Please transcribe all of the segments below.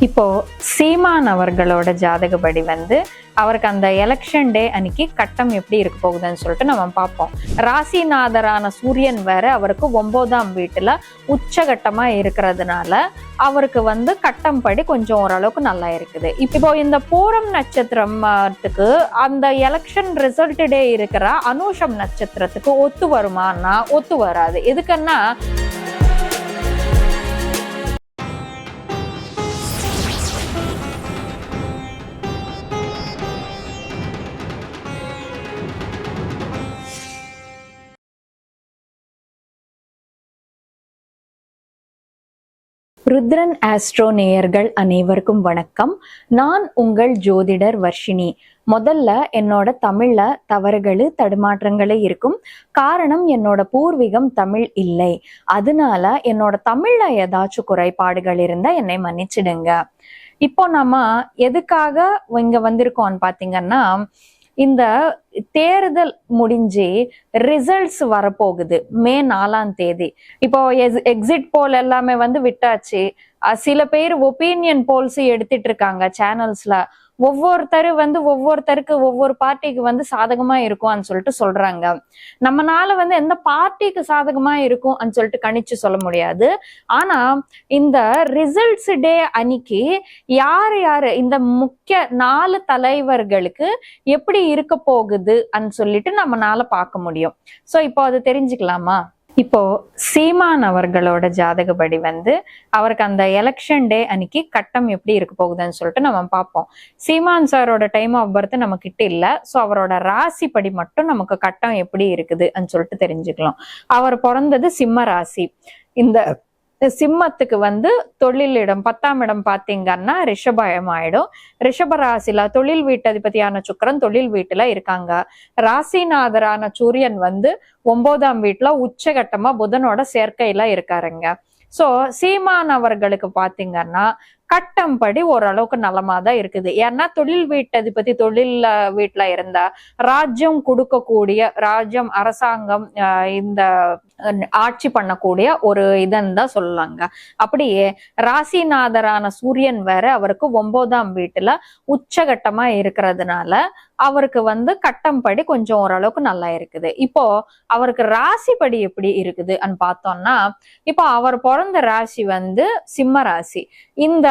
இப்போ சீமான் அவர்களோட ஜாதகப்படி அவருக்கு அந்த எலெக்ஷன் டே அன்னைக்கு கட்டம் எப்படி இருக்க போகுதுன்னு சொல்லிட்டு நம்ம பார்ப்போம். ராசிநாதரான சூரியன் வேற அவருக்கு 9ஆம் வீட்டுல உச்சகட்டமா இருக்கிறதுனால அவருக்கு கட்டம் படி கொஞ்சம் ஓரளவுக்கு நல்லா இருக்குது. இப்போ இந்த பூரம் நட்சத்திரத்துக்கு அந்த எலெக்ஷன் ரிசல்ட் டே இருக்கிற அனுஷம் நட்சத்திரத்துக்கு ஒத்து வருமானா ஒத்து வராது. எதுக்குன்னா ருத்ரன் ஆஸ்ட்ரோ நேயர்கள் அனைவருக்கும் வணக்கம். நான் உங்கள் ஜோதிடர் வர்ஷினி. முதல்ல என்னோட தமிழ்ல தவறுகள் தடுமாற்றங்களே இருக்கும். காரணம் என்னோட பூர்வீகம் தமிழ் இல்லை. அதனால என்னோட தமிழ்ல ஏதாச்சும் குறைபாடுகள் இருந்தா என்னை மன்னிச்சிடுங்க. இப்போ நம்ம எதுக்காக இங்க வந்திருக்கோம்னு பாத்தீங்கன்னா, இந்த தேர்தல் முடிஞ்சு ரிசல்ட்ஸ் வரப்போகுது மே 4ஆம் தேதி. இப்போ எக்ஸிட் போல் எல்லாமே விட்டாச்சு. சில பேர் ஒப்பீனியன் போல்ஸ் எடுத்துட்டு இருக்காங்க சேனல்ஸ்ல. ஒவ்வொருத்தருக்கு ஒவ்வொரு பார்ட்டிக்கு சாதகமா இருக்கும்னு சொல்லிட்டு சொல்றாங்க. நம்மனால எந்த பார்ட்டிக்கு சாதகமா இருக்கும் சொல்லிட்டு கணிச்சு சொல்ல முடியாது. ஆனா இந்த ரிசல்ட்ஸ் டே அன்னைக்கு யாரு இந்த முக்கிய 4 தலைவர்களுக்கு எப்படி இருக்க போகுது சொல்லிட்டு நம்மனால பார்க்க முடியும். சோ இப்போ அது தெரிஞ்சுக்கலாமா? இப்போ சீமான் அவர்களோட ஜாதகப்படி அவருக்கு அந்த எலெக்ஷன் டே அன்னைக்கு கட்டம் எப்படி இருக்க போகுதுன்னு சொல்லிட்டு நம்ம பார்ப்போம். சீமான் சாரோட டைம் ஆஃப் பர்த் நம்ம கிட்ட இல்ல. சோ அவரோட ராசி படி மட்டும் நமக்கு கட்டம் எப்படி இருக்குதுன்னு சொல்லிட்டு தெரிஞ்சுக்கலாம். அவர் பிறந்தது சிம்ம ராசி. இந்த சிம்மத்துக்கு தொழிலிடம் 10ஆம் இடம் பாத்தீங்கன்னா ரிஷபம் ஆயிடும். ரிஷப ராசில தொழில் வீட்டதிபதியான சுக்கிரன் தொழில் வீட்டுல இருக்காங்க. ராசிநாதரான சூரியன் 9ஆம் வீட்டுல உச்சகட்டமா புதனோட சேர்க்கையில இருக்காருங்க. சோ சீமான் அவர்களுக்கு பாத்தீங்கன்னா கட்டம் படி ஓரளவுக்கு நலமாதான் இருக்குது. ஏன்னா தொழில் வீட்டதிபதி தொழில் வீட்டுல இருந்தா ராஜ்யம் கொடுக்கக்கூடிய ராஜ்யம் அரசாங்கம் இந்த ஆட்சி பண்ணக்கூடிய ஒரு இதன்னு தான் சொல்லலாங்க. அப்படியே ராசிநாதரான சூரியன் வேற அவருக்கு 9ஆம் வீட்டுல உச்சகட்டமா இருக்கிறதுனால அவருக்கு கட்டம் படி கொஞ்சம் ஓரளவுக்கு நல்லா இருக்குது. இப்போ அவருக்கு ராசி படி எப்படி இருக்குது பார்த்தோம்னா, இப்போ அவர் பிறந்த ராசி சிம்ம ராசி. இந்த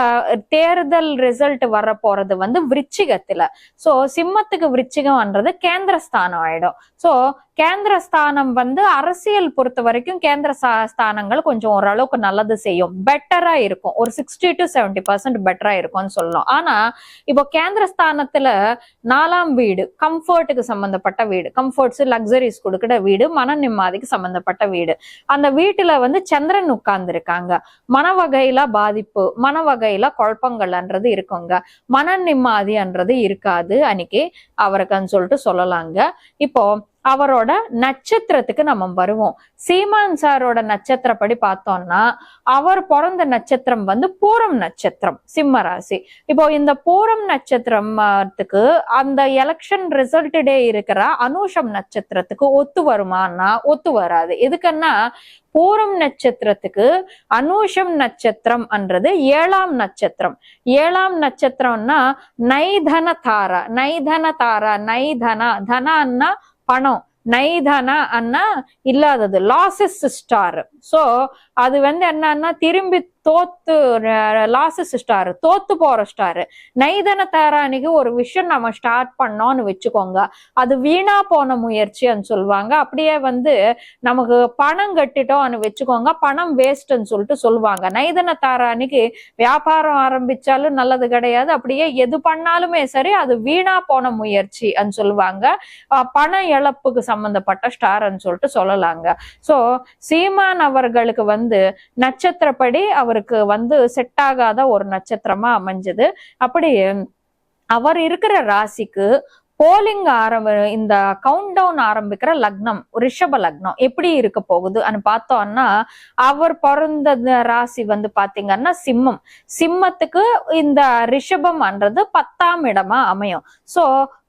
தேர்தல் ரிசல்ட் வர போறது விருச்சிகத்துல. சோ சிம்மத்துக்கு விருச்சிகம்ன்றது கேந்திரஸ்தானம் ஆயிடும். சோ கேந்திரஸ்தானம் அரசியல் பொறுத்த வரைக்கும் கேந்திர ஸ்தானங்கள் கொஞ்சம் ஓரளவுக்கு நல்லது செய்யும், பெட்டரா இருக்கும். ஒரு 60 to 70% பெட்டரா இருக்கும்னு சொல்லலாம். ஆனா இப்போ கேந்திரஸ்தானத்துல 4ஆம் வீடு கம்ஃபர்ட்டுக்கு சம்பந்தப்பட்ட வீடு, கம்ஃபர்ட்ஸ் லக்ஸரிஸ் கொடுக்கிற வீடு, மன நிம்மதிக்கு சம்பந்தப்பட்ட வீடு. அந்த வீட்டுல சந்திரன் உட்கார்ந்து இருக்காங்க. மன வகையில பாதிப்பு, மன வகையில குழப்பங்கள்ன்றது இருக்குங்க. மன நிம்மதின்றது இருக்காது அன்னைக்கு அவருக்குன்னு சொல்லிட்டு சொல்லலாங்க. இப்போ அவரோட நட்சத்திரத்துக்கு நம்ம வருவோம். சீமான் சாரோட நட்சத்திரப்படி பார்த்தோம்னா அவர் பிறந்த நட்சத்திரம் பூரம் நட்சத்திரம், சிம்ம ராசி. இப்போ இந்த பூரம் நட்சத்திரத்துக்கு அந்த எலெக்ஷன் ரிசல்ட் டே இருக்கிற அனுஷம் நட்சத்திரத்துக்கு ஒத்து வருமானா ஒத்து வராது. எதுக்குன்னா பூரம் நட்சத்திரத்துக்கு அனுஷம் நட்சத்திரம் என்றது 7ஆம் நட்சத்திரம். 7ஆம் நட்சத்திரம்னா நைதன தாரா, நைதன தாரா, நைதனா தனா பணம், நைதனா அண்ணா இல்லாதது, லாசஸ் ஸ்டார். சோ அது என்னன்னா திரும்பி தோத்து லாசஸ் ஸ்டார், தோத்து போற ஸ்டார். நைதன தாரானிக்கு ஒரு விஷயம் நம்ம ஸ்டார்ட் பண்ணோம்னு வச்சுக்கோங்க, அது வீணா போன முயற்சின்னு சொல்லுவாங்க. அப்படியே நமக்கு பணம் கட்டிட்டோம்னு வச்சுக்கோங்க, பணம் வேஸ்ட்ன்னு சொல்லிட்டு சொல்லுவாங்க. நைதன தாரானிக்கு வியாபாரம் ஆரம்பிச்சாலும் நல்லது கிடையாது, அப்படியே எது பண்ணாலுமே சரி அது வீணா போன முயற்சின்னு சொல்லுவாங்க. பண இழப்புக்கு சம்பந்தப்பட்ட ஸ்டார்ன்னு சொல்லிட்டு சொல்லலாங்க. சோ சீமான் அவர்களுக்கு நட்சத்திரப்படி அவருக்கு செட் ஆகாத ஒரு நட்சத்திரமா அமைஞ்சது. அப்படி அவர் இருக்கிற ராசிக்கு போலிங் இந்த கவுண்ட் டவுன் ஆரம்பிக்கிற லக்னம் ரிஷப லக்னம் எப்படி இருக்க போகுது பார்த்தோம்னா, அவர் பிறந்த ராசி பாத்தீங்கன்னா சிம்மம். சிம்மத்துக்கு இந்த ரிஷபம்ன்றது 10ஆம் இடமா அமையும். சோ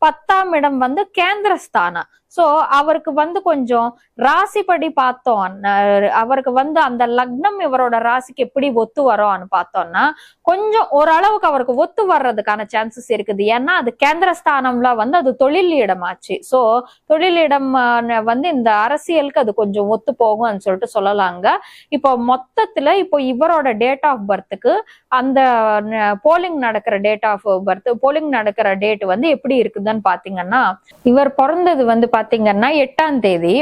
10ஆம் இடம் வந்து கேந்திரஸ்தானம். சோ அவருக்கு வந்து கொஞ்சம் ராசிப்படி பார்த்தோம், அவருக்கு வந்து அந்த லக்னம் இவரோட ராசிக்கு எப்படி ஒத்து வரோம்னு பார்த்தோம்னா கொஞ்சம் ஓரளவுக்கு அவருக்கு ஒத்து வர்றதுக்கான சான்சஸ் இருக்குது. ஏன்னா அது கேந்திரஸ்தானம்ல வந்து அது தொழில் இடமாச்சு. சோ தொழில் இடம் வந்து இந்த அரசியலுக்கு அது கொஞ்சம் ஒத்து போகும்னு சொல்லிட்டு சொல்லலாங்க. இப்போ மொத்தத்துல இப்போ இவரோட டேட் ஆஃப் பர்த்துக்கு அந்த போலிங் நடக்கிற டேட் வந்து எப்படி இருக்குதுன்னு பாத்தீங்கன்னா, இவர் பிறந்தது வந்து பாத்தீங்கன்னா 8ஆம் தேதி.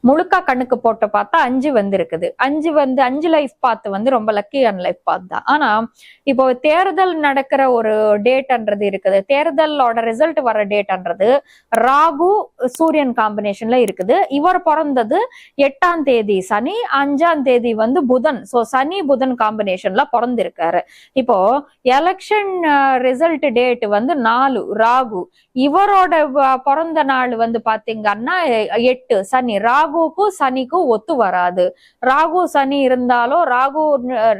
முழுக்கா கண்ணுக்கு போட்டு பார்த்தா 5 வந்து இருக்குது. 5 லைஃப் பாத்து வந்து ரொம்ப லக்கியான லைஃப் பாத் தான். ஆனா இப்போ தேர்தல் நடக்கிற ஒரு டேட்ன்றது இருக்குது. தேர்தலோட ரிசல்ட் வர டேட்ன்றது ராகு சூரியன் காம்பினேஷன்ல இருக்குது. இவர் பிறந்தது 8ஆம் தேதி சனி, 5ஆம் தேதி வந்து புதன். சோ சனி புதன் காம்பினேஷன்ல பிறந்திருக்காரு. இப்போ எலெக்ஷன் ரிசல்ட் டேட் வந்து 4 ராகு. இவரோட பிறந்த நாள் வந்து பாத்தீங்கன்னா 8 சனி. ராகுக்கும் சனிக்கும் ஒத்து வராது. ராகு சனி இருந்தாலும்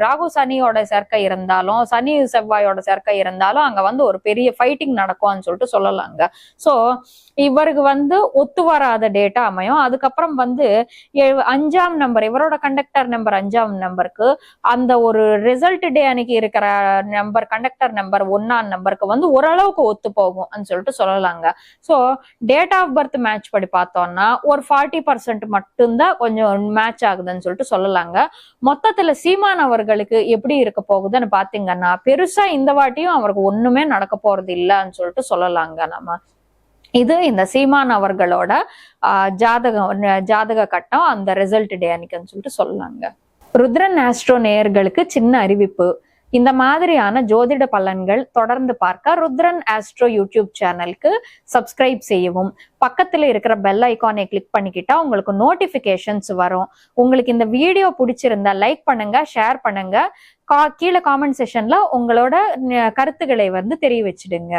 ராகு சனியோட சேர்க்கை இருந்தாலும் சனி செவ்வாயோட சேர்க்கை இருந்தாலும் அங்க வந்து ஒரு பெரிய ஃபைட்டிங் நடக்கும்னு சொல்லிட்டு சொல்லலாங்க. சோ இவருக்கு வந்து ஒத்து வராத டேட்டா அமையும். அதுக்கப்புறம் வந்து 5ஆம் நம்பர், இவரோட கண்டக்டர் நம்பர் 5ஆம் நம்பருக்கு அந்த ஒரு ரிசல்ட் டே அன்னைக்கு இருக்கிற நம்பர், கண்டக்டர் நம்பர் 1ஆம் நம்பருக்கு வந்து ஓரளவுக்கு ஒத்து போகும் சொல்லிட்டு சொல்லலாங்க. So date of birth match படி பார்த்தோம்னா ஒரு 40% மட்டும்தான் கொஞ்சம் மேட்ச் ஆகுதுன்னு சொல்லிட்டு சொல்லலாங்க. மொத்தத்துல சீமான் அவர்களுக்கு எப்படி இருக்க போகுதுன்னு பாத்தீங்கன்னா பெருசா இந்த வாட்டியும் அவருக்கு ஒண்ணுமே நடக்க போறது இல்லைன்னு சொல்லிட்டு சொல்லலாங்க. நம்ம இது இந்த சீமான் அவர்களோட ஜாதக கட்டம் அந்த ரிசல்ட் டே அன்னைக்குன்னு சொல்லிட்டு சொல்லலாங்க. ருத்ரன் ஆஸ்ட்ரோ நேயர்களுக்கு சின்ன அறிவிப்பு. இந்த மாதிரியான ஜோதிட பலன்கள் தொடர்ந்து பார்க்க ருத்ரன் ஆஸ்ட்ரோ யூடியூப் சேனலுக்கு சப்ஸ்கிரைப் செய்யவும், பக்கத்துல இருக்கிற பெல் ஐகானை கிளிக் பண்ணிக்கிட்டா உங்களுக்கு நோட்டிபிகேஷன்ஸ் வரும். உங்களுக்கு இந்த வீடியோ பிடிச்சிருந்தா லைக் பண்ணுங்க, ஷேர் பண்ணுங்க, கீழே காமெண்ட் செக்ஷன்ல உங்களோட கருத்துக்களை வந்து தெரிவிச்சிடுங்க.